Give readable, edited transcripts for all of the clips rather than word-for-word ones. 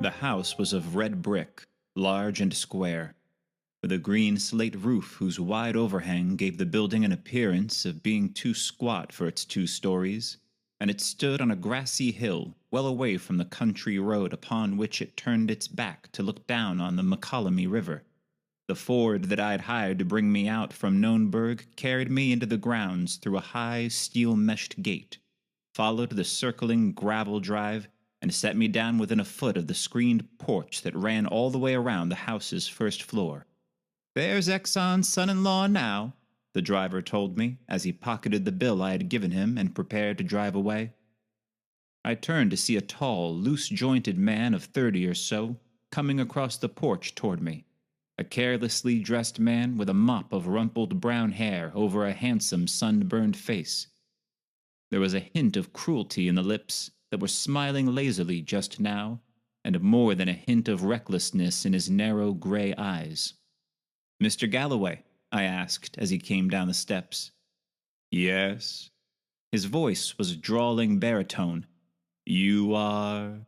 The house was of red brick, large and square, with a green slate roof whose wide overhang gave the building an appearance of being too squat for its 2 stories, and it stood on a grassy hill well away from the country road upon which it turned its back to look down on the McCollamy River. The Ford that I had hired to bring me out from Knownburg carried me into the grounds through a high steel-meshed gate, followed the circling gravel drive, and set me down within a foot of the screened porch that ran all the way around the house's first floor. "There's Exon's son-in-law now," the driver told me as he pocketed the bill I had given him and prepared to drive away. I turned to see a tall, loose-jointed man of 30 or so coming across the porch toward me, a carelessly dressed man with a mop of rumpled brown hair over a handsome sunburned face. There was a hint of cruelty in the lips that were smiling lazily just now, and more than a hint of recklessness in his narrow gray eyes. "Mr. Galloway?" I asked as he came down the steps. "Yes." His voice was a drawling baritone. "You are—"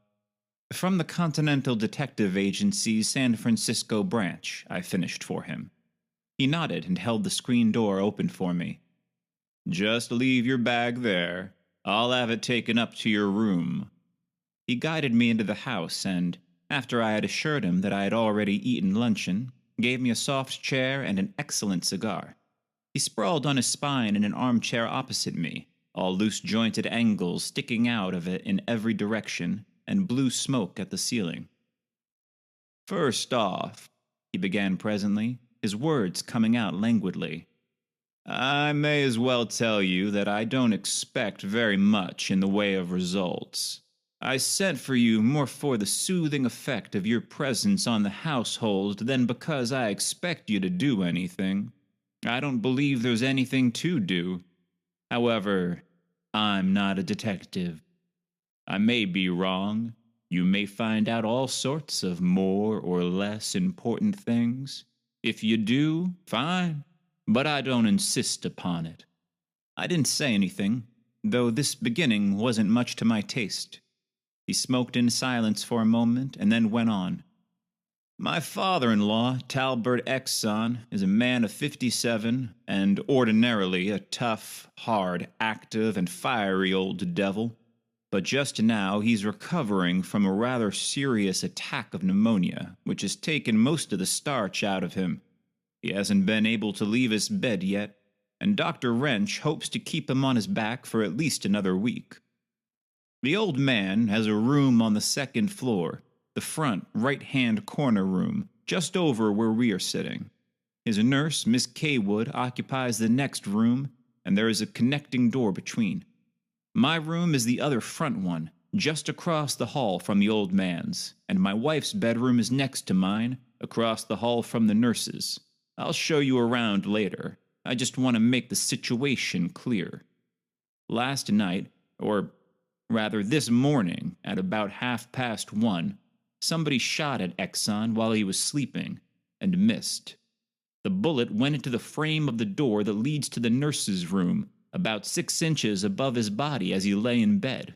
"From the Continental Detective Agency's San Francisco branch," I finished for him. He nodded and held the screen door open for me. "Just leave your bag there. I'll have it taken up to your room." He guided me into the house and, after I had assured him that I had already eaten luncheon, gave me a soft chair and an excellent cigar. He sprawled on his spine in an armchair opposite me, all loose-jointed angles sticking out of it in every direction, and blue smoke at the ceiling. "First off," he began presently, his words coming out languidly, "I may as well tell you that I don't expect very much in the way of results. I sent for you more for the soothing effect of your presence on the household than because I expect you to do anything. I don't believe there's anything to do. However, I'm not a detective. I may be wrong. You may find out all sorts of more or less important things. If you do, fine, but I don't insist upon it." I didn't say anything, though this beginning wasn't much to my taste. He smoked in silence for a moment and then went on. "My father-in-law, Talbert Exon, is a man of 57 and ordinarily a tough, hard, active, and fiery old devil. But just now he's recovering from a rather serious attack of pneumonia, which has taken most of the starch out of him. He hasn't been able to leave his bed yet, and Dr. Wrench hopes to keep him on his back for at least another week. The old man has a room on the 2nd floor, the front right-hand corner room, just over where we are sitting. His nurse, Miss Kaywood, occupies the next room, and there is a connecting door between. My room is the other front one, just across the hall from the old man's, and my wife's bedroom is next to mine, across the hall from the nurse's. I'll show you around later. I just want to make the situation clear. Last night, or rather this morning, at about 1:30, somebody shot at Exon while he was sleeping, and missed. The bullet went into the frame of the door that leads to the nurse's room, about 6 inches above his body as he lay in bed.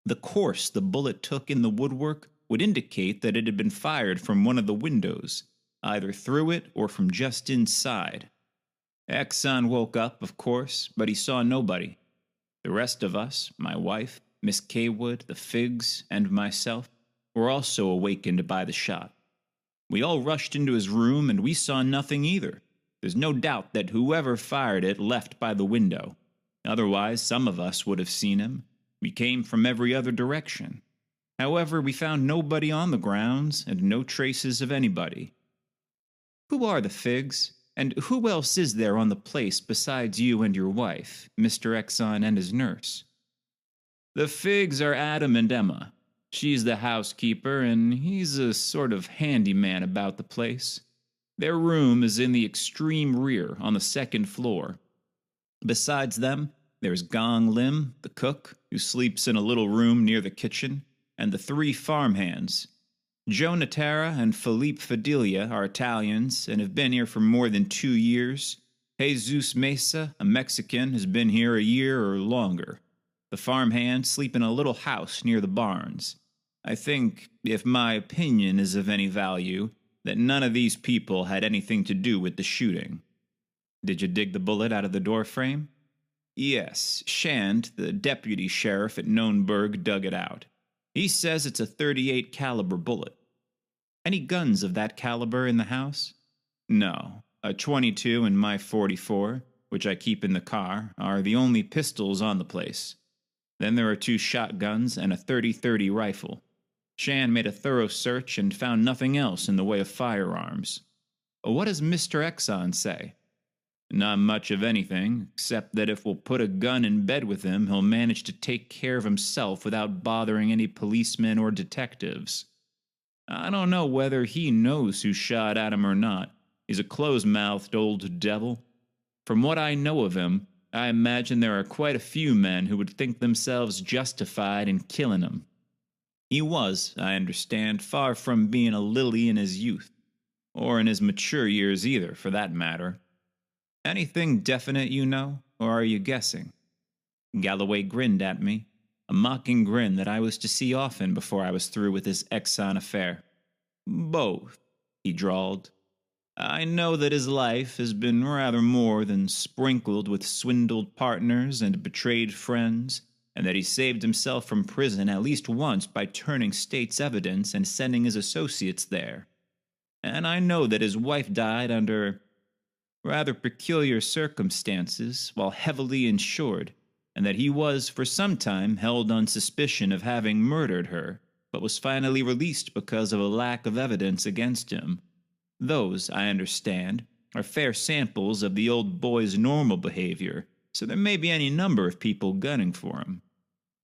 The course the bullet took in the woodwork would indicate that it had been fired from one of the windows, either through it or from just inside. Exon woke up, of course, but he saw nobody. The rest of us, my wife, Miss Kaywood, the Figs, and myself, were also awakened by the shot. We all rushed into his room, and we saw nothing either. There's no doubt that whoever fired it left by the window. Otherwise, some of us would have seen him. We came from every other direction. However, we found nobody on the grounds, and no traces of anybody." "Who are the Figs? And who else is there on the place besides you and your wife, Mr. Exon and his nurse?" "The Figs are Adam and Emma. She's the housekeeper, and he's a sort of handyman about the place. Their room is in the extreme rear on the 2nd floor. Besides them, there's Gong Lim, the cook, who sleeps in a little room near the kitchen, and the 3 farmhands. Joe Natera and Felipe Fidelia are Italians and have been here for more than 2 years. Jesus Mesa, a Mexican, has been here a year or longer. The farmhands sleep in a little house near the barns. I think, if my opinion is of any value, that none of these people had anything to do with the shooting. Did you dig the bullet out of the door frame? Yes, Shand, the deputy sheriff at Knownburg, dug it out. He says it's a .38 caliber bullet. Any guns of that caliber in the house? No. A .22 and my .44, which I keep in the car, are the only pistols on the place. Then there are 2 shotguns and a .30-30 rifle. Shand made a thorough search and found nothing else in the way of firearms. What does Mr. Exon say? Not much of anything, except that if we'll put a gun in bed with him, he'll manage to take care of himself without bothering any policemen or detectives. I don't know whether he knows who shot at him or not. He's a close-mouthed old devil. From what I know of him, I imagine there are quite a few men who would think themselves justified in killing him. He was, I understand, far from being a lily in his youth, or in his mature years either, for that matter. Anything definite you know, or are you guessing? Galloway grinned at me, a mocking grin that I was to see often before I was through with this Exon affair. Both, he drawled. I know that his life has been rather more than sprinkled with swindled partners and betrayed friends, and that he saved himself from prison at least once by turning state's evidence and sending his associates there. And I know that his wife died under rather peculiar circumstances while heavily insured, and that he was for some time held on suspicion of having murdered her, but was finally released because of a lack of evidence against him. Those, I understand, are fair samples of the old boy's normal behavior, so there may be any number of people gunning for him.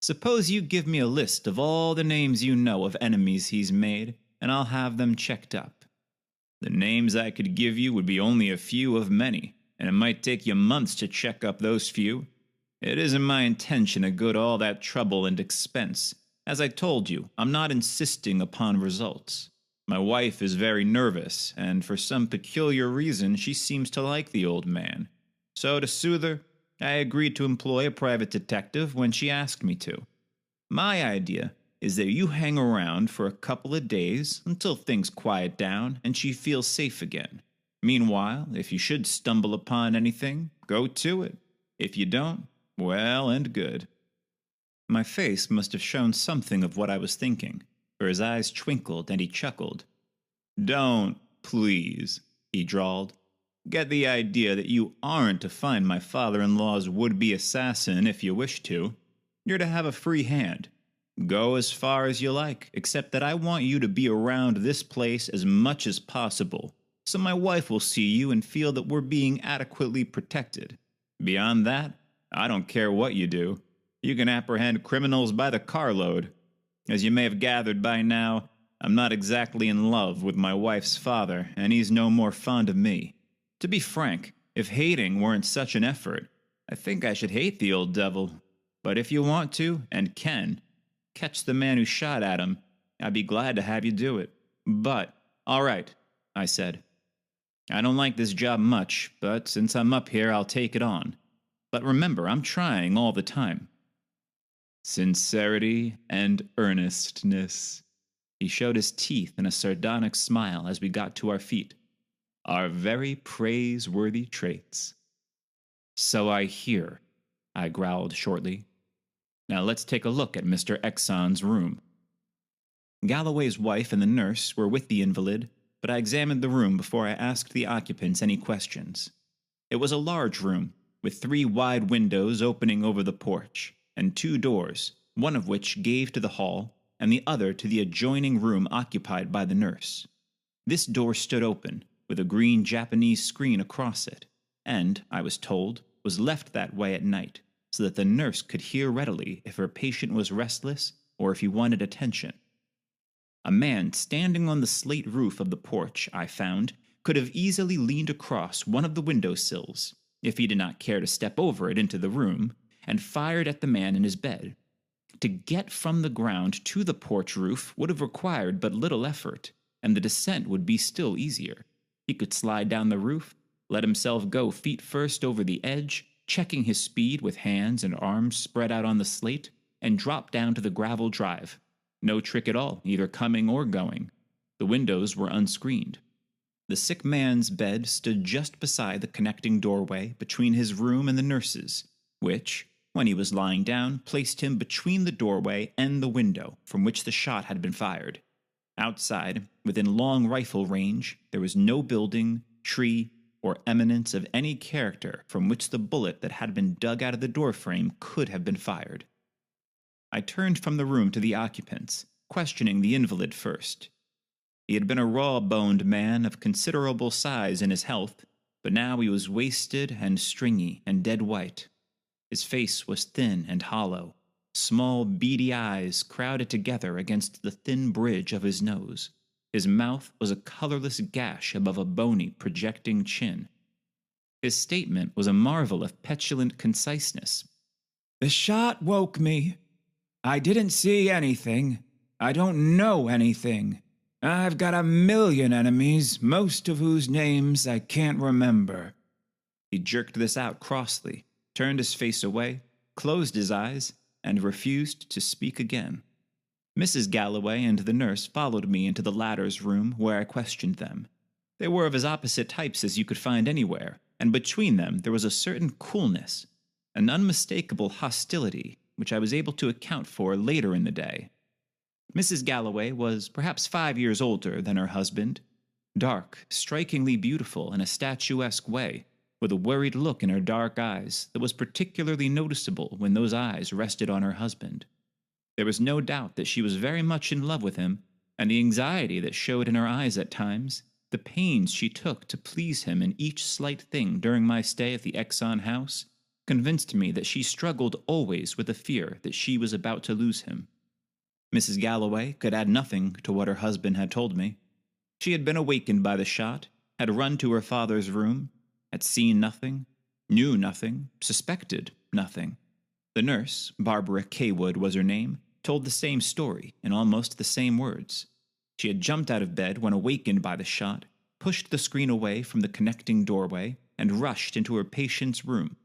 Suppose you give me a list of all the names you know of enemies he's made, and I'll have them checked up. The names I could give you would be only a few of many, and it might take you months to check up those few. It isn't my intention to go to all that trouble and expense. As I told you, I'm not insisting upon results. My wife is very nervous, and for some peculiar reason she seems to like the old man. So to soothe her, I agreed to employ a private detective when she asked me to. My idea is that you hang around for a couple of days until things quiet down and she feels safe again. Meanwhile, if you should stumble upon anything, go to it. If you don't, well and good. My face must have shown something of what I was thinking, for his eyes twinkled and he chuckled. Don't, please, he drawled. Get the idea that you aren't to find my father-in-law's would-be assassin if you wish to. You're to have a free hand. Go as far as you like, except that I want you to be around this place as much as possible, so my wife will see you and feel that we're being adequately protected. Beyond that, I don't care what you do. You can apprehend criminals by the carload. As you may have gathered by now, I'm not exactly in love with my wife's father, and he's no more fond of me. To be frank, if hating weren't such an effort, I think I should hate the old devil. But if you want to, and can, catch the man who shot at him, I'd be glad to have you do it. But, all right, I said. I don't like this job much, but since I'm up here, I'll take it on. But remember, I'm trying all the time. Sincerity and earnestness. He showed his teeth in a sardonic smile as we got to our feet. Are very praiseworthy traits. So I hear, I growled shortly. Now let's take a look at Mr. Exon's room. Galloway's wife and the nurse were with the invalid, but I examined the room before I asked the occupants any questions. It was a large room, with 3 wide windows opening over the porch, and 2 doors, one of which gave to the hall, and the other to the adjoining room occupied by the nurse. This door stood open, with a green Japanese screen across it, and, I was told, was left that way at night, so that the nurse could hear readily if her patient was restless or if he wanted attention. A man standing on the slate roof of the porch, I found, could have easily leaned across one of the window sills, if he did not care to step over it into the room, and fired at the man in his bed. To get from the ground to the porch roof would have required but little effort, and the descent would be still easier. He could slide down the roof, let himself go feet first over the edge, checking his speed with hands and arms spread out on the slate, and drop down to the gravel drive. No trick at all, either coming or going. The windows were unscreened. The sick man's bed stood just beside the connecting doorway between his room and the nurse's, which, when he was lying down, placed him between the doorway and the window from which the shot had been fired. Outside, within long rifle range, there was no building, tree, or eminence of any character from which the bullet that had been dug out of the doorframe could have been fired. I turned from the room to the occupants, questioning the invalid first. He had been a raw-boned man of considerable size in his health, but now he was wasted and stringy and dead white. His face was thin and hollow. Small, beady eyes crowded together against the thin bridge of his nose. His mouth was a colorless gash above a bony, projecting chin. His statement was a marvel of petulant conciseness. "The shot woke me. I didn't see anything. I don't know anything. I've got 1,000,000 enemies, most of whose names I can't remember." He jerked this out crossly, turned his face away, closed his eyes, and refused to speak again. Mrs. Galloway and the nurse followed me into the latter's room, where I questioned them. They were of as opposite types as you could find anywhere, and between them there was a certain coolness, an unmistakable hostility, which I was able to account for later in the day. Mrs. Galloway was perhaps 5 years older than her husband, dark, strikingly beautiful in a statuesque way, with a worried look in her dark eyes that was particularly noticeable when those eyes rested on her husband. There was no doubt that she was very much in love with him, and the anxiety that showed in her eyes at times, the pains she took to please him in each slight thing during my stay at the Exon house, convinced me that she struggled always with the fear that she was about to lose him. Mrs. Galloway could add nothing to what her husband had told me. She had been awakened by the shot, had run to her father's room, had seen nothing, knew nothing, suspected nothing. The nurse, Barbara Kaywood was her name, told the same story in almost the same words. She had jumped out of bed when awakened by the shot, pushed the screen away from the connecting doorway, and rushed into her patient's room.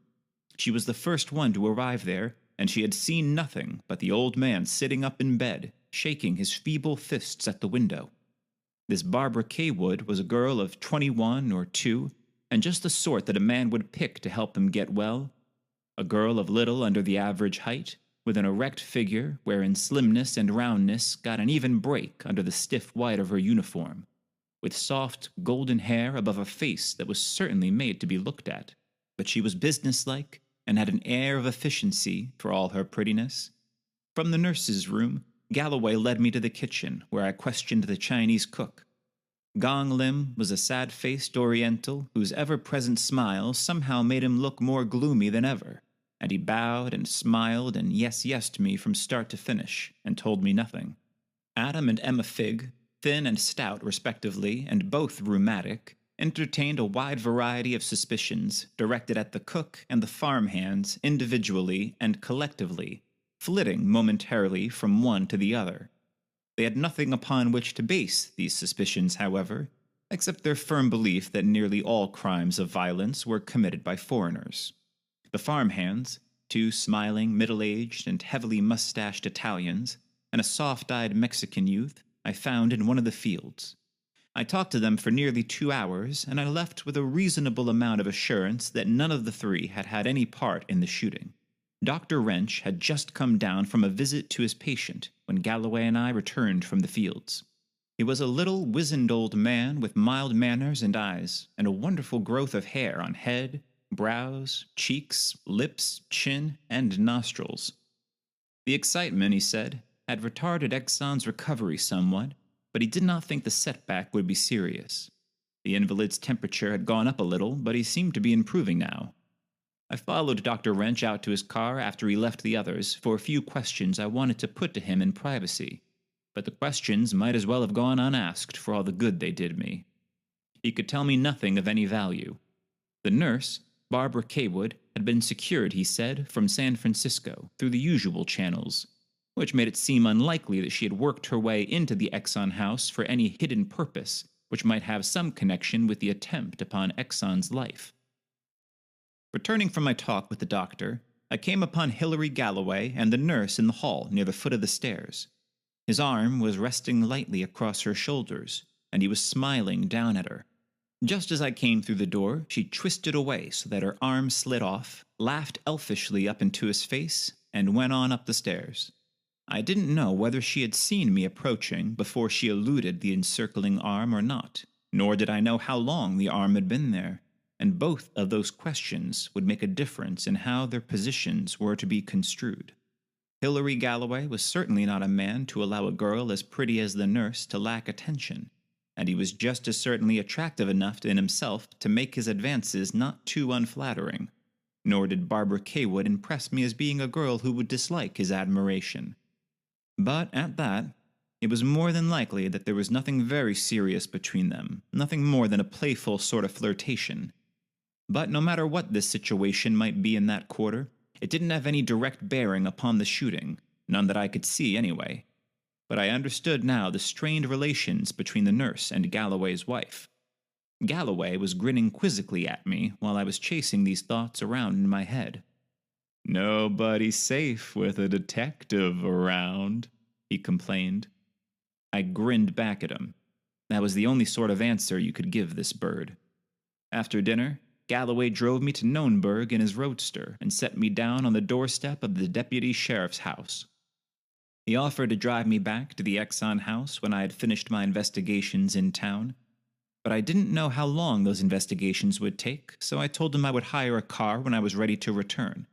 She was the first one to arrive there, and she had seen nothing but the old man sitting up in bed, shaking his feeble fists at the window. This Barbara Kaywood was a girl of 21 or 2, and just the sort that a man would pick to help him get well. A girl of little under the average height, with an erect figure wherein slimness and roundness got an even break under the stiff white of her uniform, with soft golden hair above a face that was certainly made to be looked at, but she was businesslike and had an air of efficiency for all her prettiness. From the nurse's room, Galloway led me to the kitchen, where I questioned the Chinese cook. Gong Lim was a sad-faced Oriental whose ever-present smile somehow made him look more gloomy than ever, and he bowed and smiled and yes-yesed me from start to finish, and told me nothing. Adam and Emma Figg, thin and stout respectively, and both rheumatic, entertained a wide variety of suspicions directed at the cook and the farmhands individually and collectively, flitting momentarily from one to the other. They had nothing upon which to base these suspicions, however, except their firm belief that nearly all crimes of violence were committed by foreigners. The farmhands, 2 smiling, middle-aged, and heavily mustached Italians, and a soft-eyed Mexican youth, I found in one of the fields. I talked to them for nearly 2 hours, and I left with a reasonable amount of assurance that none of the 3 had had any part in the shooting. Dr. Wrench had just come down from a visit to his patient when Galloway and I returned from the fields. He was a little, wizened old man with mild manners and eyes, and a wonderful growth of hair on head, brows, cheeks, lips, chin, and nostrils. The excitement, he said, had retarded Exon's recovery somewhat, but he did not think the setback would be serious. The invalid's temperature had gone up a little, but he seemed to be improving now. I followed Dr. Wrench out to his car after he left the others for a few questions I wanted to put to him in privacy, but the questions might as well have gone unasked for all the good they did me. He could tell me nothing of any value. The nurse, Barbara Kaywood, had been secured, he said, from San Francisco through the usual channels, which made it seem unlikely that she had worked her way into the Exon house for any hidden purpose which might have some connection with the attempt upon Exon's life. Returning from my talk with the doctor, I came upon Hilary Galloway and the nurse in the hall near the foot of the stairs. His arm was resting lightly across her shoulders, and he was smiling down at her. Just as I came through the door, she twisted away so that her arm slid off, laughed elfishly up into his face, and went on up the stairs. I didn't know whether she had seen me approaching before she eluded the encircling arm or not, nor did I know how long the arm had been there, and both of those questions would make a difference in how their positions were to be construed. Hilary Galloway was certainly not a man to allow a girl as pretty as the nurse to lack attention, and he was just as certainly attractive enough in himself to make his advances not too unflattering. Nor did Barbara Kaywood impress me as being a girl who would dislike his admiration. But at that, it was more than likely that there was nothing very serious between them, nothing more than a playful sort of flirtation. But no matter what this situation might be in that quarter, it didn't have any direct bearing upon the shooting, none that I could see anyway. But I understood now the strained relations between the nurse and Galloway's wife. Galloway was grinning quizzically at me while I was chasing these thoughts around in my head. "Nobody's safe with a detective around," he complained. I grinned back at him. That was the only sort of answer you could give this bird. After dinner, Galloway drove me to Knownburg in his roadster and set me down on the doorstep of the deputy sheriff's house. He offered to drive me back to the Exon house when I had finished my investigations in town, but I didn't know how long those investigations would take, so I told him I would hire a car when I was ready to return.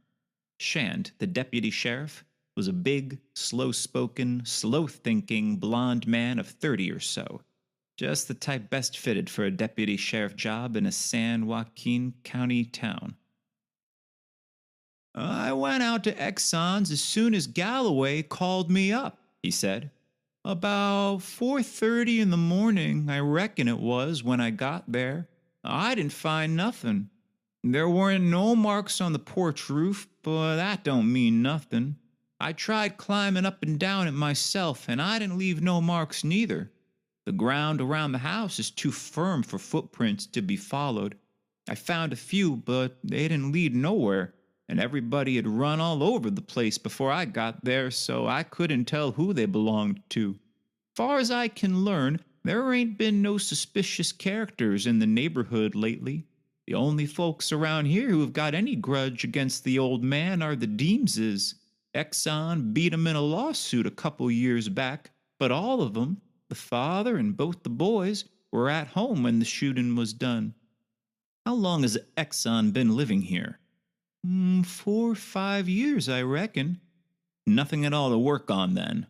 Shand, the deputy sheriff, was a big, slow-spoken, slow-thinking, blond man of 30 or so, just the type best fitted for a deputy sheriff job in a San Joaquin County town. "I went out to Exon's as soon as Galloway called me up," he said. "About 4:30 in the morning, I reckon it was, when I got there. I didn't find nothing. There weren't no marks on the porch roof, but that don't mean nothing. I tried climbing up and down it myself, and I didn't leave no marks neither. The ground around the house is too firm for footprints to be followed. I found a few, but they didn't lead nowhere, and everybody had run all over the place before I got there, so I couldn't tell who they belonged to. Far as I can learn, there ain't been no suspicious characters in the neighborhood lately. The only folks around here who have got any grudge against the old man are the Deemses. Exon beat 'em in a lawsuit a couple years back, but all of 'em, the father and both the boys, were at home when the shooting was done." "How long has Exon been living here?" 4 or 5 years, I reckon." "Nothing at all to work on, then?"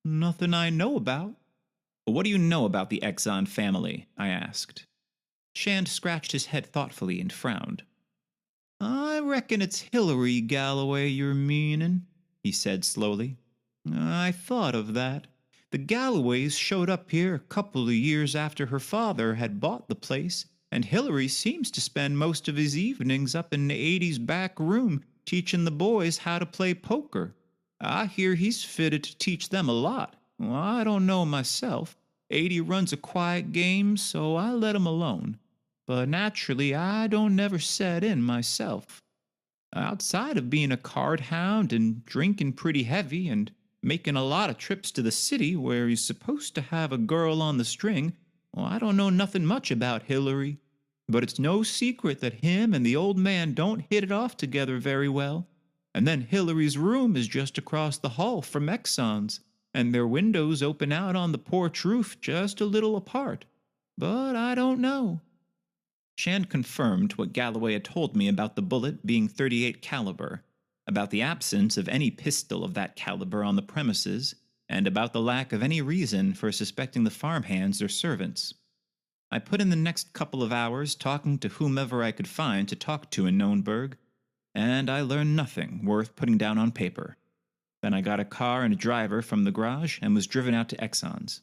"Nothing I know about." "What do you know about the Exon family?" I asked. Shand scratched his head thoughtfully and frowned. "I reckon it's Hilary Galloway you're meanin'," he said slowly. "I thought of that. The Galloways showed up here a couple of years after her father had bought the place, and Hilary seems to spend most of his evenings up in the 80's back room teaching the boys how to play poker. I hear he's fitted to teach them a lot. Well, I don't know myself. 80 runs a quiet game, so I let him alone. But naturally, I don't never set in myself. Outside of being a card hound and drinking pretty heavy and making a lot of trips to the city where he's supposed to have a girl on the string, well, I don't know nothing much about Hilary. But it's no secret that him and the old man don't hit it off together very well. And then Hilary's room is just across the hall from Exon's, and their windows open out on the porch roof just a little apart. But I don't know." Shand confirmed what Galloway had told me about the bullet being .38 caliber, about the absence of any pistol of that caliber on the premises, and about the lack of any reason for suspecting the farmhands or servants. I put in the next couple of hours talking to whomever I could find to talk to in Knownburg, and I learned nothing worth putting down on paper. Then I got a car and a driver from the garage and was driven out to Exon's.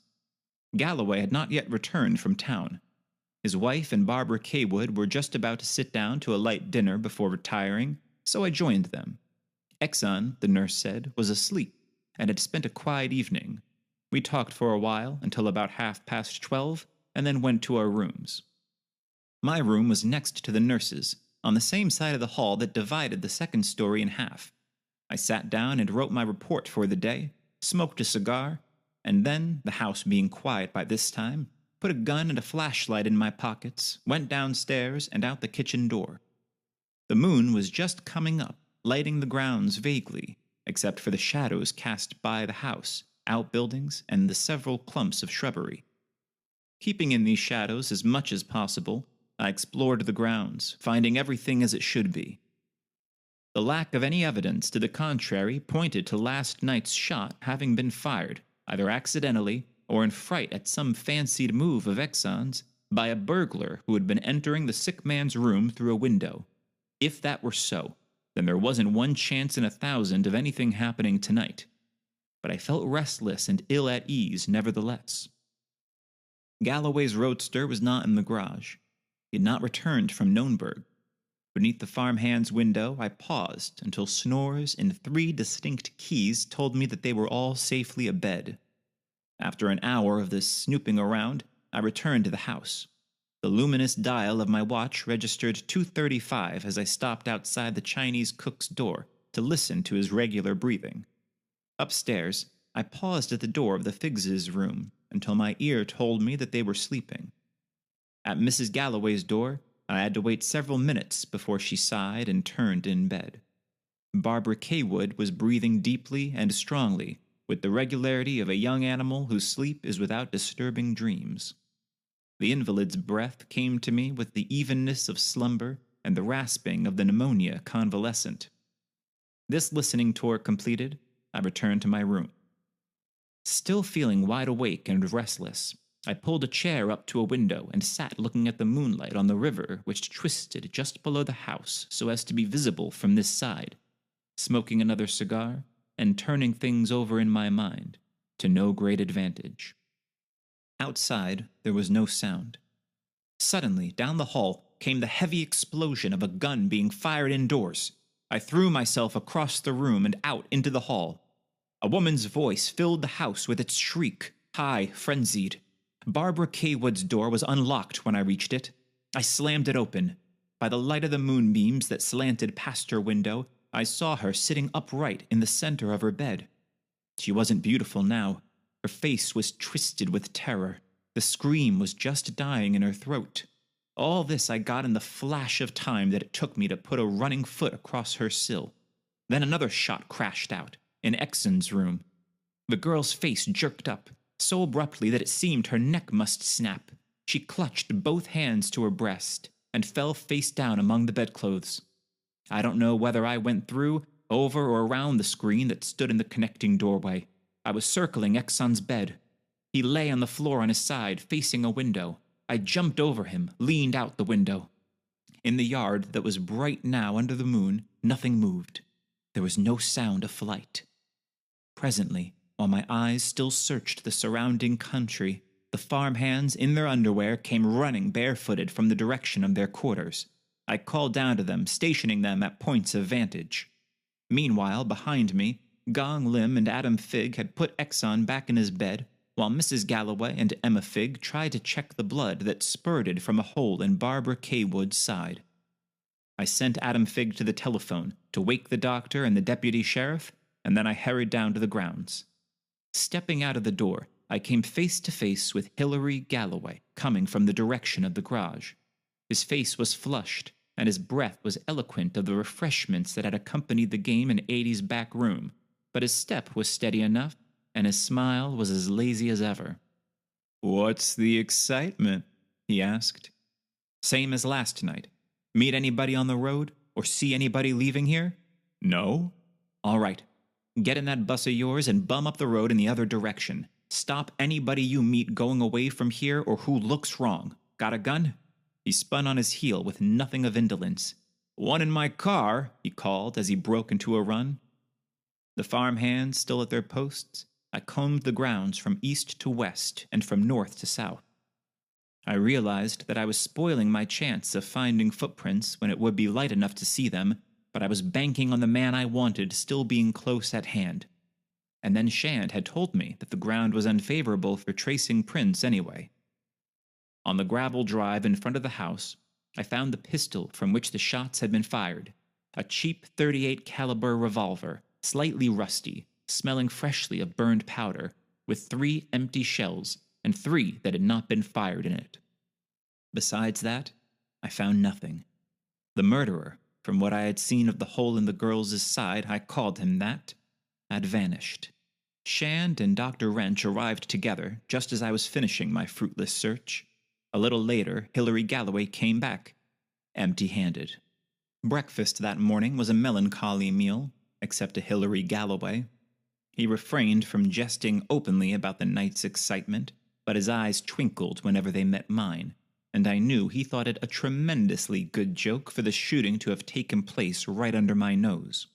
Galloway had not yet returned from town. His wife and Barbara Kaywood were just about to sit down to a light dinner before retiring, so I joined them. Exon, the nurse said, was asleep and had spent a quiet evening. We talked for a while until about 12:30, and then went to our rooms. My room was next to the nurse's, on the same side of the hall that divided the second story in half. I sat down and wrote my report for the day, smoked a cigar, and then, the house being quiet by this time, put a gun and a flashlight in my pockets, went downstairs and out the kitchen door. The moon was just coming up, lighting the grounds vaguely, except for the shadows cast by the house, outbuildings, and the several clumps of shrubbery. Keeping in these shadows as much as possible, I explored the grounds, finding everything as it should be. The lack of any evidence to the contrary pointed to last night's shot having been fired, either accidentally or in fright at some fancied move of Exon's, by a burglar who had been entering the sick man's room through a window. If that were so, then there wasn't one chance in 1,000 of anything happening tonight. But I felt restless and ill at ease nevertheless. Galloway's roadster was not in the garage. He had not returned from Knownburg. Beneath the farmhand's window, I paused until snores in 3 distinct keys told me that they were all safely abed. After an hour of this snooping around, I returned to the house. The luminous dial of my watch registered 2:35 as I stopped outside the Chinese cook's door to listen to his regular breathing. Upstairs, I paused at the door of the Figgs' room until my ear told me that they were sleeping. At Mrs. Galloway's door, I had to wait several minutes before she sighed and turned in bed. Barbara Kaywood was breathing deeply and strongly, with the regularity of a young animal whose sleep is without disturbing dreams. The invalid's breath came to me with the evenness of slumber and the rasping of the pneumonia convalescent. This listening tour completed, I returned to my room. Still feeling wide awake and restless, I pulled a chair up to a window and sat looking at the moonlight on the river which twisted just below the house so as to be visible from this side, smoking another cigar and turning things over in my mind, to no great advantage. Outside, there was no sound. Suddenly, down the hall, came the heavy explosion of a gun being fired indoors. I threw myself across the room and out into the hall. A woman's voice filled the house with its shriek, high, frenzied. Barbara Kaywood's door was unlocked when I reached it. I slammed it open. By the light of the moonbeams that slanted past her window, I saw her sitting upright in the center of her bed. She wasn't beautiful now. Her face was twisted with terror. The scream was just dying in her throat. All this I got in the flash of time that it took me to put a running foot across her sill. Then another shot crashed out, in Exon's room. The girl's face jerked up, so abruptly that it seemed her neck must snap. She clutched both hands to her breast and fell face down among the bedclothes. I don't know whether I went through, over, or around the screen that stood in the connecting doorway. I was circling Exon's bed. He lay on the floor on his side, facing a window. I jumped over him, leaned out the window. In the yard that was bright now under the moon, nothing moved. There was no sound of flight. Presently, while my eyes still searched the surrounding country, the farmhands in their underwear came running barefooted from the direction of their quarters. I called down to them, stationing them at points of vantage. Meanwhile, behind me, Gong Lim and Adam Figg had put Exon back in his bed, while Mrs. Galloway and Emma Figg tried to check the blood that spurted from a hole in Barbara Kaywood's side. I sent Adam Figg to the telephone to wake the doctor and the deputy sheriff, and then I hurried down to the grounds. Stepping out of the door, I came face to face with Hilary Galloway, coming from the direction of the garage. His face was flushed, and his breath was eloquent of the refreshments that had accompanied the game in 80's back room, but his step was steady enough, and his smile was as lazy as ever. "What's the excitement?" he asked. "Same as last night. Meet anybody on the road, or see anybody leaving here?" "No." "All right. Get in that bus of yours and bum up the road in the other direction. Stop anybody you meet going away from here or who looks wrong. Got a gun?" He spun on his heel with nothing of indolence. "One in my car," he called as he broke into a run. The farmhands still at their posts, I combed the grounds from east to west and from north to south. I realized that I was spoiling my chance of finding footprints when it would be light enough to see them, but I was banking on the man I wanted still being close at hand. And then Shand had told me that the ground was unfavorable for tracing prints anyway. On the gravel drive in front of the house, I found the pistol from which the shots had been fired, a cheap .38 caliber revolver, slightly rusty, smelling freshly of burned powder, with 3 empty shells and 3 that had not been fired in it. Besides that, I found nothing. The murderer, from what I had seen of the hole in the girl's side, I called him that, had vanished. Shand and Dr. Wrench arrived together just as I was finishing my fruitless search. A little later, Hilary Galloway came back, empty-handed. Breakfast that morning was a melancholy meal, except to Hilary Galloway. He refrained from jesting openly about the night's excitement, but his eyes twinkled whenever they met mine, and I knew he thought it a tremendously good joke for the shooting to have taken place right under my nose.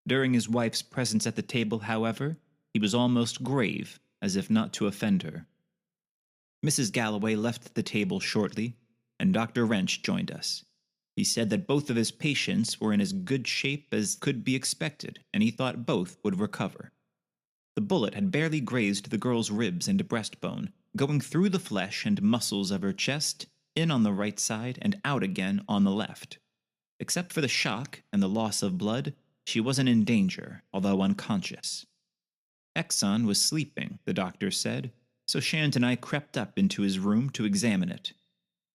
During his wife's presence at the table, however, he was almost grave, as if not to offend her. Mrs. Galloway left the table shortly, and Dr. Wrench joined us. He said that both of his patients were in as good shape as could be expected, and he thought both would recover. The bullet had barely grazed the girl's ribs and breastbone, going through the flesh and muscles of her chest, in on the right side and out again on the left. Except for the shock and the loss of blood, she wasn't in danger, although unconscious. Exon was sleeping, the doctor said, so Shand and I crept up into his room to examine it.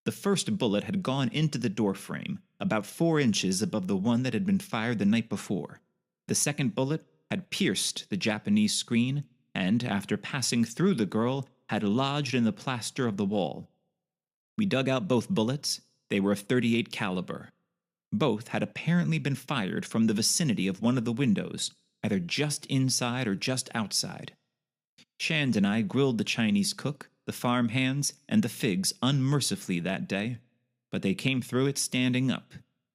The first bullet had gone into the doorframe, about 4 inches above the one that had been fired the night before. The second bullet had pierced the Japanese screen, and, after passing through the girl, had lodged in the plaster of the wall. We dug out both bullets. They were of .38 caliber. Both had apparently been fired from the vicinity of one of the windows, either just inside or just outside. Shand and I grilled the Chinese cook, the farm hands, and the figs unmercifully that day, but they came through it standing up.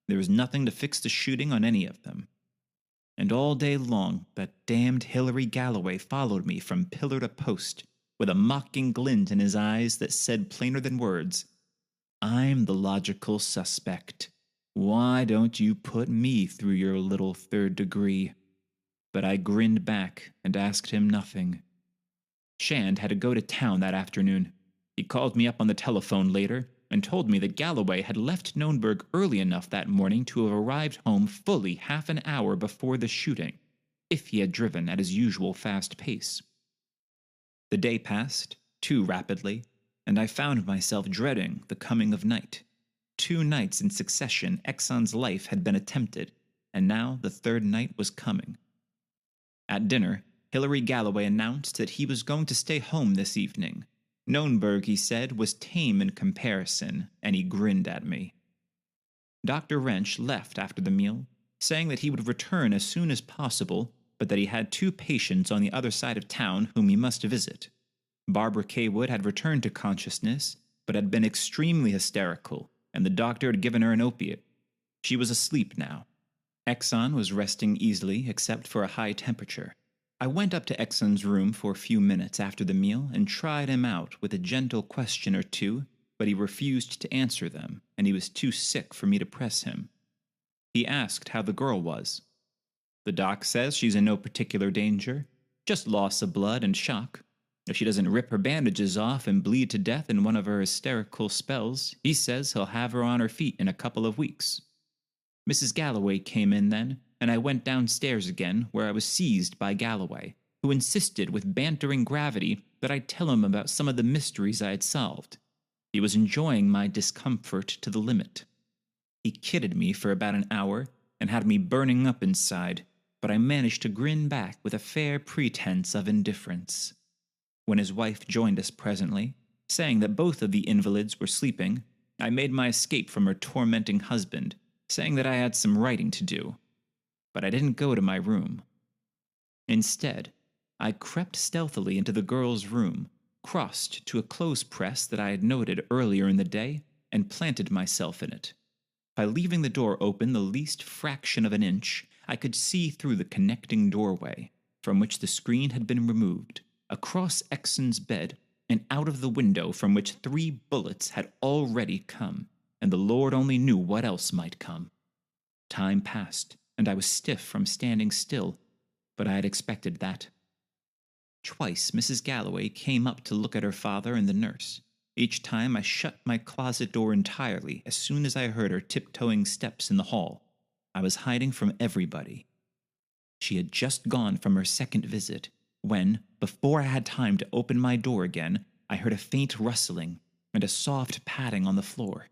There was nothing to fix the shooting on any of them. And all day long that damned Hilary Galloway followed me from pillar to post, with a mocking glint in his eyes that said plainer than words, "I'm the logical suspect. Why don't you put me through your little 3rd degree?" But I grinned back and asked him nothing. Shand had to go to town that afternoon. He called me up on the telephone later and told me that Galloway had left Knownburg early enough that morning to have arrived home fully half an hour before the shooting, if he had driven at his usual fast pace. The day passed, too rapidly, and I found myself dreading the coming of night. 2 nights in succession Exon's life had been attempted, and now the 3rd night was coming. At dinner, Hilary Galloway announced that he was going to stay home this evening. Knownburg, he said, was tame in comparison, and he grinned at me. Dr. Wrench left after the meal, saying that he would return as soon as possible, but that he had 2 patients on the other side of town whom he must visit. Barbara Kaywood had returned to consciousness, but had been extremely hysterical, and the doctor had given her an opiate. She was asleep now. Exon was resting easily, except for a high temperature. I went up to Exon's room for a few minutes after the meal and tried him out with a gentle question or two, but he refused to answer them, and he was too sick for me to press him. He asked how the girl was. "The doc says she's in no particular danger, just loss of blood and shock. If she doesn't rip her bandages off and bleed to death in one of her hysterical spells, he says he'll have her on her feet in a couple of weeks." Mrs. Galloway came in then, and I went downstairs again, where I was seized by Galloway, who insisted with bantering gravity that I tell him about some of the mysteries I had solved. He was enjoying my discomfort to the limit. He kidded me for about an hour and had me burning up inside, but I managed to grin back with a fair pretense of indifference. When his wife joined us presently, saying that both of the invalids were sleeping, I made my escape from her tormenting husband, saying that I had some writing to do. But I didn't go to my room. Instead, I crept stealthily into the girl's room, crossed to a clothes press that I had noted earlier in the day, and planted myself in it. By leaving the door open the least fraction of an inch, I could see through the connecting doorway, from which the screen had been removed, across Exon's bed, and out of the window from which 3 bullets had already come, and the Lord only knew what else might come. Time passed, and I was stiff from standing still, but I had expected that. Twice Mrs. Galloway came up to look at her father and the nurse. Each time I shut my closet door entirely as soon as I heard her tiptoeing steps in the hall. I was hiding from everybody. She had just gone from her second visit, when, before I had time to open my door again, I heard a faint rustling and a soft padding on the floor.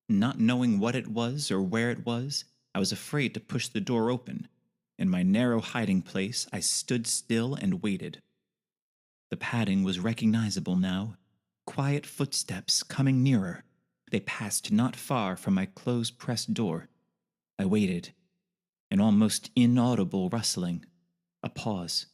Not knowing what it was or where it was, I was afraid to push the door open. In my narrow hiding place, I stood still and waited. The padding was recognizable now. Quiet footsteps coming nearer. They passed not far from my close-pressed door. I waited. An almost inaudible rustling. A pause.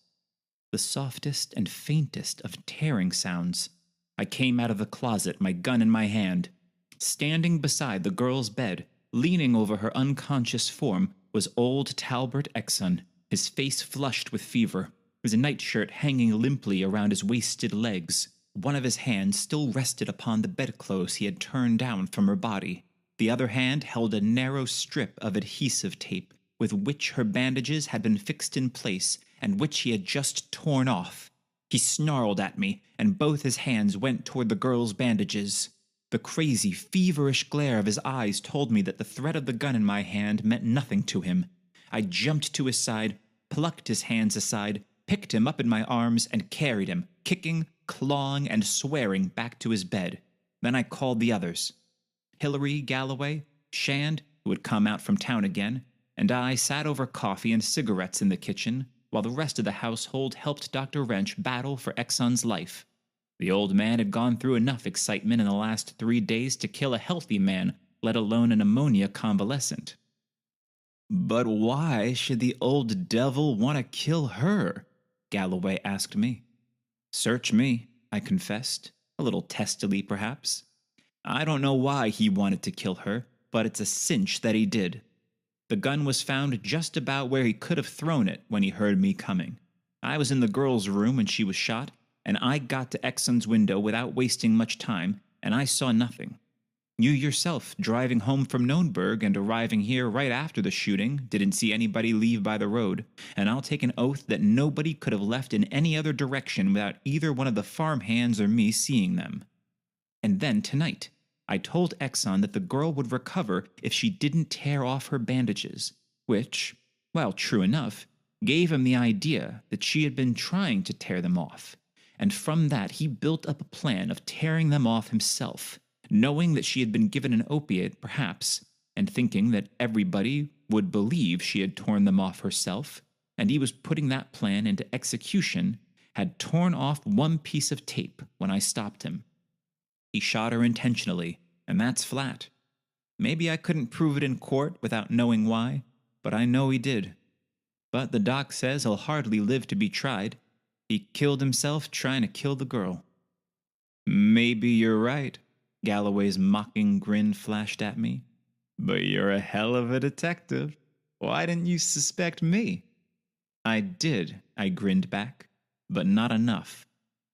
The softest and faintest of tearing sounds. I came out of the closet, my gun in my hand. Standing beside the girl's bed, leaning over her unconscious form, was old Talbert Exon, his face flushed with fever, his nightshirt hanging limply around his wasted legs. One of his hands still rested upon the bedclothes he had turned down from her body. The other hand held a narrow strip of adhesive tape, with which her bandages had been fixed in place and which he had just torn off. He snarled at me, and both his hands went toward the girl's bandages. The crazy, feverish glare of his eyes told me that the threat of the gun in my hand meant nothing to him. I jumped to his side, plucked his hands aside, picked him up in my arms, and carried him, kicking, clawing, and swearing, back to his bed. Then I called the others. Hilary, Galloway, Shand, who had come out from town again, and I sat over coffee and cigarettes in the kitchen, while the rest of the household helped Dr. Wrench battle for Exon's life. The old man had gone through enough excitement in the last 3 days to kill a healthy man, let alone an ammonia convalescent. But why should the old devil want to kill her? Galloway asked me. Search me, I confessed, a little testily perhaps. I don't know why he wanted to kill her, but it's a cinch that he did. The gun was found just about where he could have thrown it when he heard me coming. I was in the girl's room when she was shot, and I got to Exon's window without wasting much time, and I saw nothing. You yourself, driving home from Knownburg and arriving here right after the shooting, didn't see anybody leave by the road, and I'll take an oath that nobody could have left in any other direction without either one of the farmhands or me seeing them. And then tonight, I told Exon that the girl would recover if she didn't tear off her bandages, which, well, true enough, gave him the idea that she had been trying to tear them off, and from that he built up a plan of tearing them off himself, knowing that she had been given an opiate, perhaps, and thinking that everybody would believe she had torn them off herself, and he was putting that plan into execution, had torn off one piece of tape when I stopped him. He shot her intentionally, and that's flat. Maybe I couldn't prove it in court without knowing why, but I know he did. But the doc says he'll hardly live to be tried. He killed himself trying to kill the girl. Maybe you're right, Galloway's mocking grin flashed at me. But you're a hell of a detective. Why didn't you suspect me? I did, I grinned back, but not enough.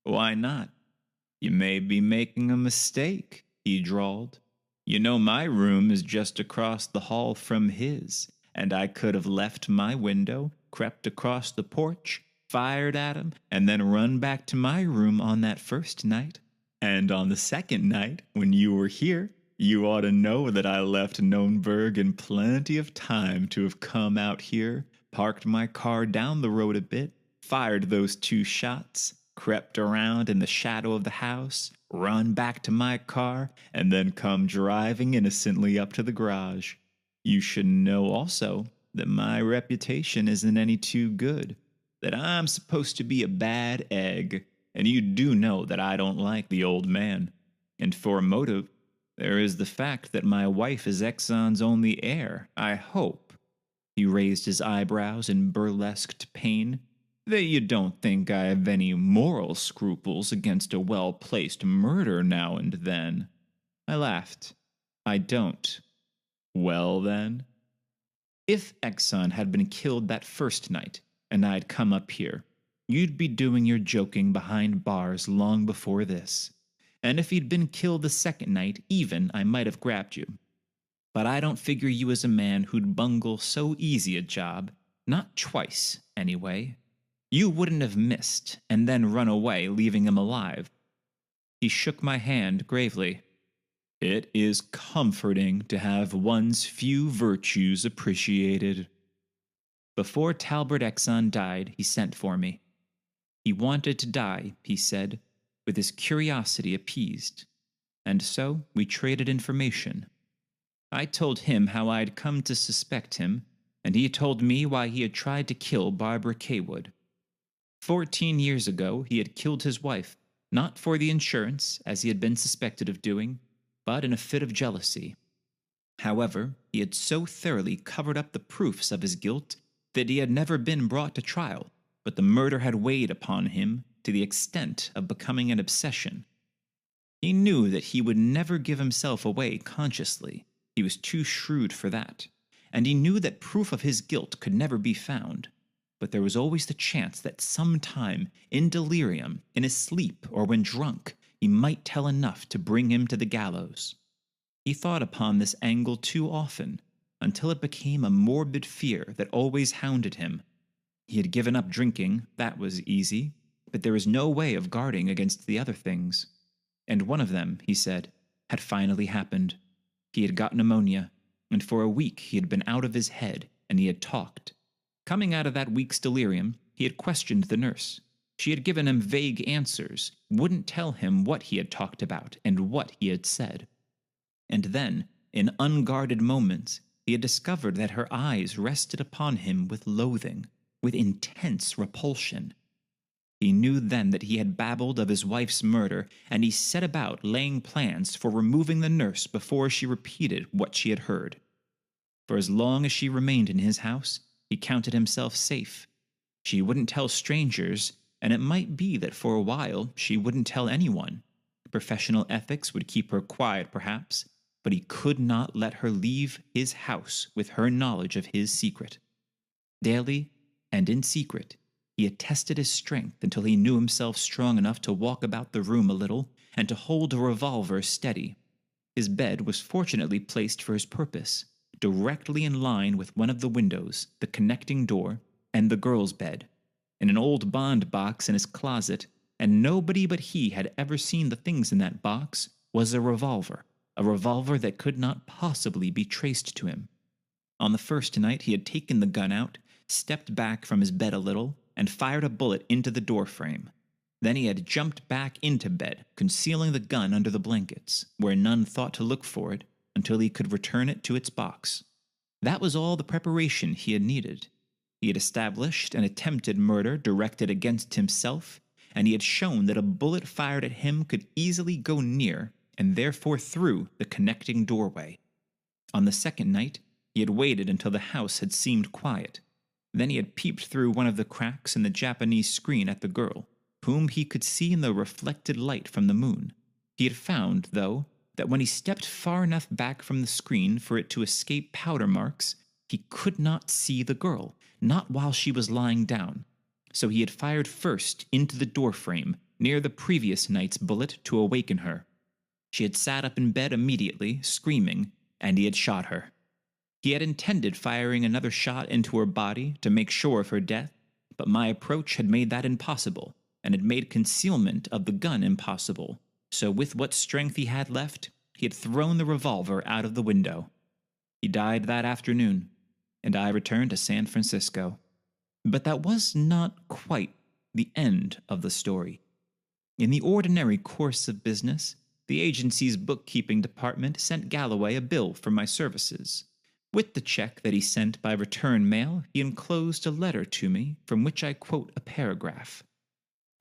Why not? You may be making a mistake, he drawled. You know my room is just across the hall from his, and I could have left my window, crept across the porch, fired at him, and then run back to my room on that first night. And on the second night, when you were here, you ought to know that I left Knownburg in plenty of time to have come out here, parked my car down the road a bit, fired those 2 shots, crept around in the shadow of the house, run back to my car, and then come driving innocently up to the garage. You should know also that my reputation isn't any too good, that I'm supposed to be a bad egg, and you do know that I don't like the old man. And for a motive, there is the fact that my wife is Exon's only heir, I hope. He raised his eyebrows in burlesqued pain. That you don't think I have any moral scruples against a well-placed murder now and then. I laughed. I don't. Well, then? If Exon had been killed that first night, and I'd come up here, you'd be doing your joking behind bars long before this. And if he'd been killed the second night, even, I might have grabbed you. But I don't figure you as a man who'd bungle so easy a job, not twice, anyway. You wouldn't have missed, and then run away, leaving him alive. He shook my hand gravely. It is comforting to have one's few virtues appreciated. Before Talbert Exon died, he sent for me. He wanted to die, he said, with his curiosity appeased. And so we traded information. I told him how I had come to suspect him, and he told me why he had tried to kill Barbara Kaywood. 14 years ago, he had killed his wife, not for the insurance, as he had been suspected of doing, but in a fit of jealousy. However, he had so thoroughly covered up the proofs of his guilt that he had never been brought to trial, but the murder had weighed upon him to the extent of becoming an obsession. He knew that he would never give himself away consciously. He was too shrewd for that, and he knew that proof of his guilt could never be found. But there was always the chance that sometime, in delirium, in his sleep, or when drunk, he might tell enough to bring him to the gallows. He thought upon this angle too often, until it became a morbid fear that always hounded him. He had given up drinking, that was easy, but there was no way of guarding against the other things. And one of them, he said, had finally happened. He had got pneumonia, and for a week he had been out of his head, and he had talked. Coming out of that week's delirium, he had questioned the nurse. She had given him vague answers, wouldn't tell him what he had talked about and what he had said. And then, in unguarded moments, he had discovered that her eyes rested upon him with loathing, with intense repulsion. He knew then that he had babbled of his wife's murder, and he set about laying plans for removing the nurse before she repeated what she had heard. For as long as she remained in his house, he counted himself safe. She wouldn't tell strangers, and it might be that for a while she wouldn't tell anyone. Professional ethics would keep her quiet, perhaps, but he could not let her leave his house with her knowledge of his secret. Daily, and in secret, he had tested his strength until he knew himself strong enough to walk about the room a little and to hold a revolver steady. His bed was fortunately placed for his purpose, directly in line with one of the windows, the connecting door, and the girl's bed, in an old bond box in his closet, and nobody but he had ever seen the things in that box, was a revolver that could not possibly be traced to him. On the first night he had taken the gun out, stepped back from his bed a little, and fired a bullet into the doorframe. Then he had jumped back into bed, concealing the gun under the blankets, where none thought to look for it, until he could return it to its box. That was all the preparation he had needed. He had established an attempted murder directed against himself, and he had shown that a bullet fired at him could easily go near and therefore through the connecting doorway. On the second night, he had waited until the house had seemed quiet. Then he had peeped through one of the cracks in the Japanese screen at the girl, whom he could see in the reflected light from the moon. He had found, though, that when he stepped far enough back from the screen for it to escape powder marks, he could not see the girl, not while she was lying down. So he had fired first into the doorframe, near the previous night's bullet, to awaken her. She had sat up in bed immediately, screaming, and he had shot her. He had intended firing another shot into her body to make sure of her death, but my approach had made that impossible, and had made concealment of the gun impossible. So with what strength he had left, he had thrown the revolver out of the window. He died that afternoon, and I returned to San Francisco. But that was not quite the end of the story. In the ordinary course of business, the agency's bookkeeping department sent Galloway a bill for my services. With the check that he sent by return mail, he enclosed a letter to me from which I quote a paragraph.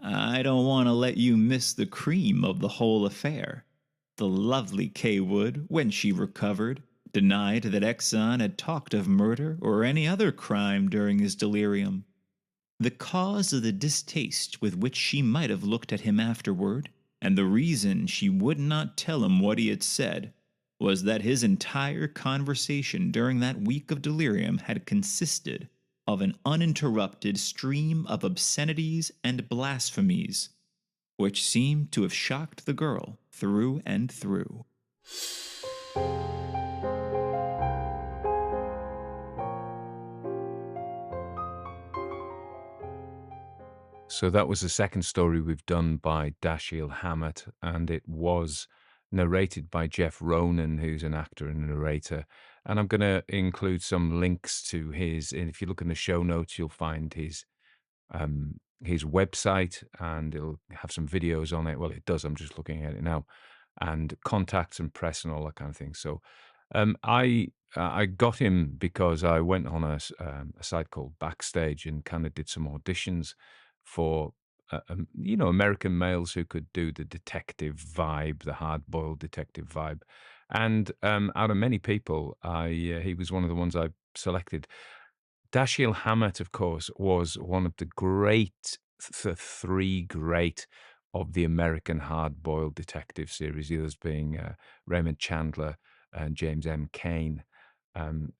I don't want to let you miss the cream of the whole affair. The lovely Kaywood, when she recovered, denied that Exon had talked of murder or any other crime during his delirium. The cause of the distaste with which she might have looked at him afterward, and the reason she would not tell him what he had said, was that his entire conversation during that week of delirium had consisted of an uninterrupted stream of obscenities and blasphemies, which seemed to have shocked the girl through and through. So that was the second story we've done by Dashiell Hammett, and it was narrated by Jeff Ronan, who's an actor and narrator. And I'm going to include some links to his, and if you look in the show notes, you'll find his his website, and it'll have some videos on it. Well, it does. I'm just looking at it now, and contacts and press and all that kind of thing. So, I got him because I went on a site called Backstage and kind of did some auditions for American males who could do the detective vibe, the hard-boiled detective vibe. And out of many people, I he was one of the ones I selected. Dashiell Hammett, of course, was one of the great, the three great of the American hard-boiled detective series, the others being Raymond Chandler and James M. Cain. Um,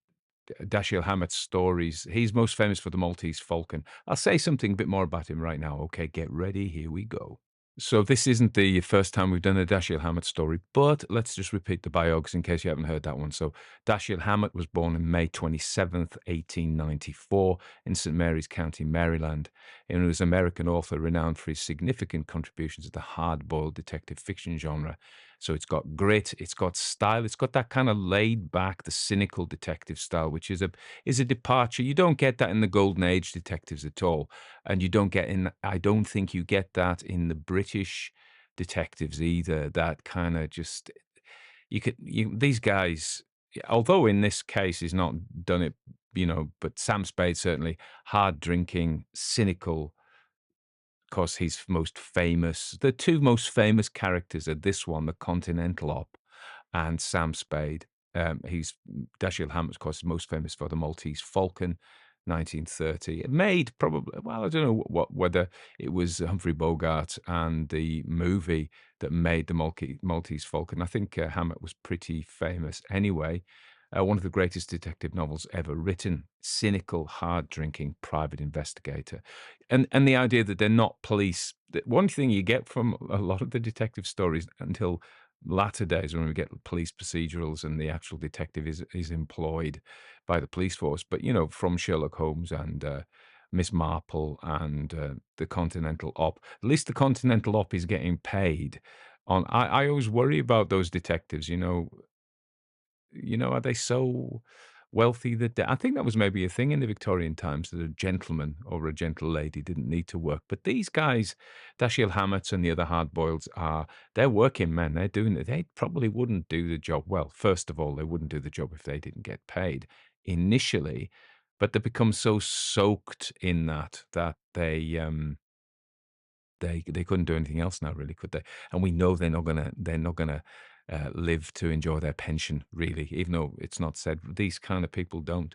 Dashiell Hammett's stories, he's most famous for the Maltese Falcon. I'll say something a bit more about him right now. Okay, get ready. Here we go. So this isn't the first time we've done a Dashiell Hammett story, but let's just repeat the biogs in case you haven't heard that one. So Dashiell Hammett was born on May 27th, 1894 in St. Mary's County, Maryland, and was an American author renowned for his significant contributions to the hard-boiled detective fiction genre. So it's got grit, it's got style, it's got that kind of laid back, the cynical detective style, which is a departure. You don't get that in the golden age detectives at all. And you don't get in, I don't think you get that in the British detectives either. That kind of just, these guys, although in this case he's not done it, but Sam Spade certainly, hard drinking, cynical. Of course, he's most famous. The two most famous characters are this one, the Continental Op, and Sam Spade. He's Dashiell Hammett, of course, is most famous for the Maltese Falcon, 1930. It made probably, well, I don't know whether it was Humphrey Bogart and the movie that made the Maltese Falcon. I think Hammett was pretty famous anyway. One of the greatest detective novels ever written. Cynical, hard drinking private investigator, and the idea that they're not police. One thing you get from a lot of the detective stories until latter days when we get police procedurals and the actual detective is employed by the police force. But from Sherlock Holmes and Miss Marple and the Continental Op, at least the Continental Op is getting paid. I always worry about those detectives. Are they so wealthy that I think that was maybe a thing in the Victorian times that a gentleman or a gentle lady didn't need to work. But these guys, Dashiell Hammett and the other hardboileds they're working men. They're doing it. They probably wouldn't do the job. Well, first of all, they wouldn't do the job if they didn't get paid initially, but they become so soaked in that they couldn't do anything else now, really, could they? And we know they're not gonna live to enjoy their pension, really, even though it's not said. These kind of people don't.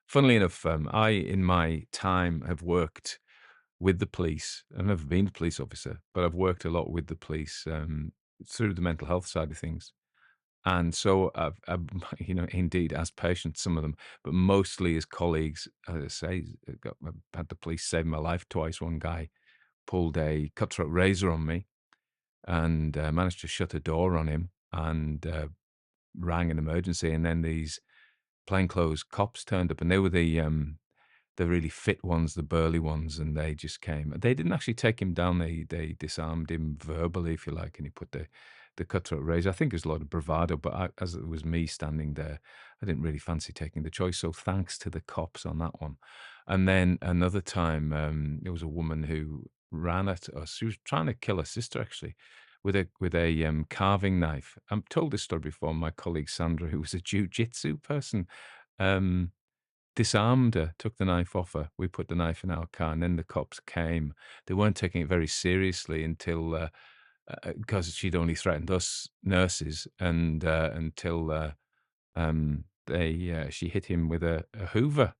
Funnily enough, I, in my time, have worked with the police. I've never been a police officer, but I've worked a lot with the police through the mental health side of things. And so, indeed, as patients, some of them, but mostly as colleagues. As I say, I've had the police save my life twice. One guy pulled a cutthroat razor on me and managed to shut a door on him and rang an emergency. And then these plainclothes cops turned up, and they were the really fit ones, the burly ones, and they just came. They didn't actually take him down. They disarmed him verbally, if you like, and he put the cutthroat razor. I think it was a lot of bravado, but as it was me standing there, I didn't really fancy taking the choice. So thanks to the cops on that one. And then another time, there was a woman who ran at us. She was trying to kill her sister, actually, with a carving knife. I've told this story before. My colleague Sandra, who was a jujitsu person, um, disarmed her, took the knife off her. We put the knife in our car, and then the cops came. They weren't taking it very seriously until because she'd only threatened us nurses, and until she hit him with a Hoover,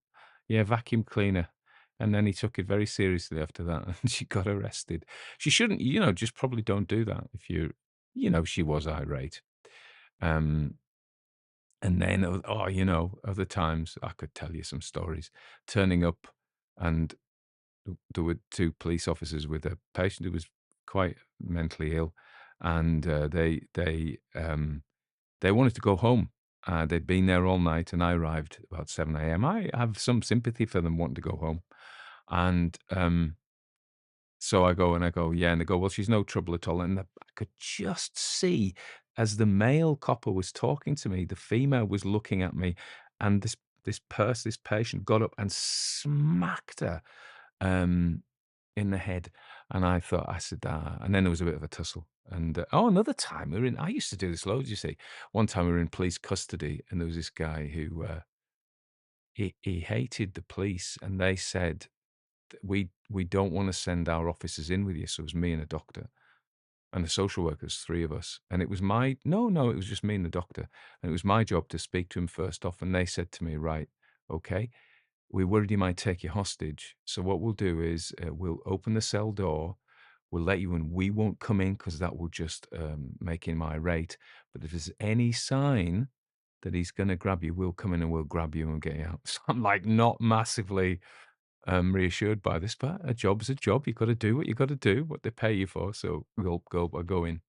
yeah, vacuum cleaner. And then he took it very seriously after that, and she got arrested. She shouldn't, just probably don't do that if she was irate. Um, and then, other times I could tell you some stories. Turning up, and there were two police officers with a patient who was quite mentally ill, and they wanted to go home. They'd been there all night, and I arrived about 7 a.m. I have some sympathy for them wanting to go home, and so I go, yeah, and they go, well, she's no trouble at all. And I could just see as the male copper was talking to me, the female was looking at me, and this patient got up and smacked her um, in the head. And I said, ah. And then there was a bit of a tussle. And another time I used to do this loads, you see. One time we were in police custody, and there was this guy who, he hated the police, and they said, we don't want to send our officers in with you. So it was me and a doctor and the social workers, three of us. And it was no, it was just me and the doctor. And it was my job to speak to him first off. And they said to me, right, okay, we're worried he might take you hostage. So what we'll do is we'll open the cell door. We'll let you in. We won't come in because that will just make him irate. But if there's any sign that he's going to grab you, we'll come in and we'll grab you and get you out. So I'm like not massively reassured by this, but a job's a job. You got to do what you got to do, what they pay you for. So I go in.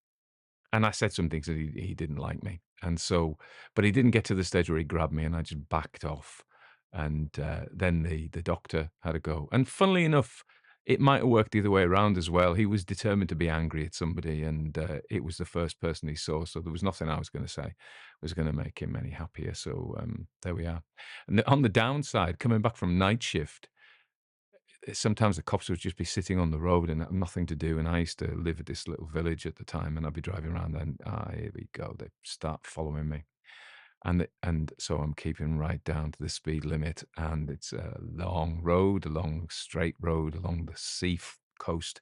And I said some things that he didn't like me. And so, but he didn't get to the stage where he grabbed me, and I just backed off. And then the doctor had a go. And funnily enough, it might have worked the other way around as well. He was determined to be angry at somebody, and it was the first person he saw. So there was nothing I was going to say was going to make him any happier. So there we are. And on the downside, coming back from night shift, sometimes the cops would just be sitting on the road and have nothing to do. And I used to live at this little village at the time, and I'd be driving around, and here we go. They start following me. And so I'm keeping right down to the speed limit, and it's a long road, a long straight road along the coast.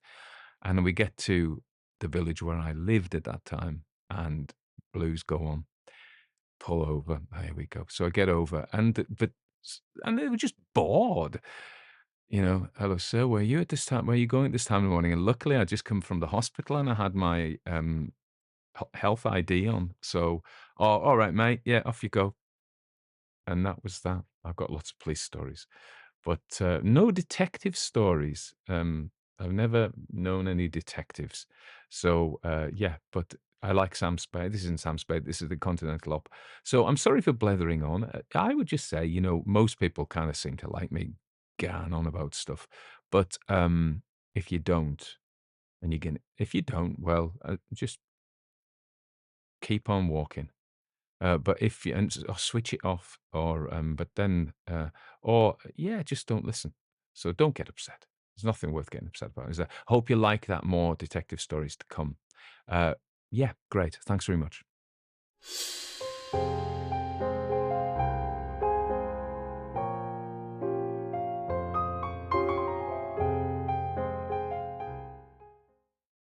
And then we get to the village where I lived at that time, and blues go on. Pull over. Here we go. So I get over, and they were just bored. Hello, sir, where are you at this time? Where are you going at this time in the morning? And luckily, I just come from the hospital, and I had my health ID on. So, oh, all right, mate. Yeah, off you go. And that was that. I've got lots of police stories, but no detective stories. I've never known any detectives. So, yeah, but I like Sam Spade. This isn't Sam Spade. This is the Continental Op. So I'm sorry for blethering on. I would just say, most people kind of seem to like me going on about stuff. But if you don't, if you don't, well, just keep on walking. But if you or switch it off, but then, or yeah, just don't listen. So don't get upset. There's nothing worth getting upset about. Is that? Hope you like that. More detective stories to come. Yeah, great. Thanks very much.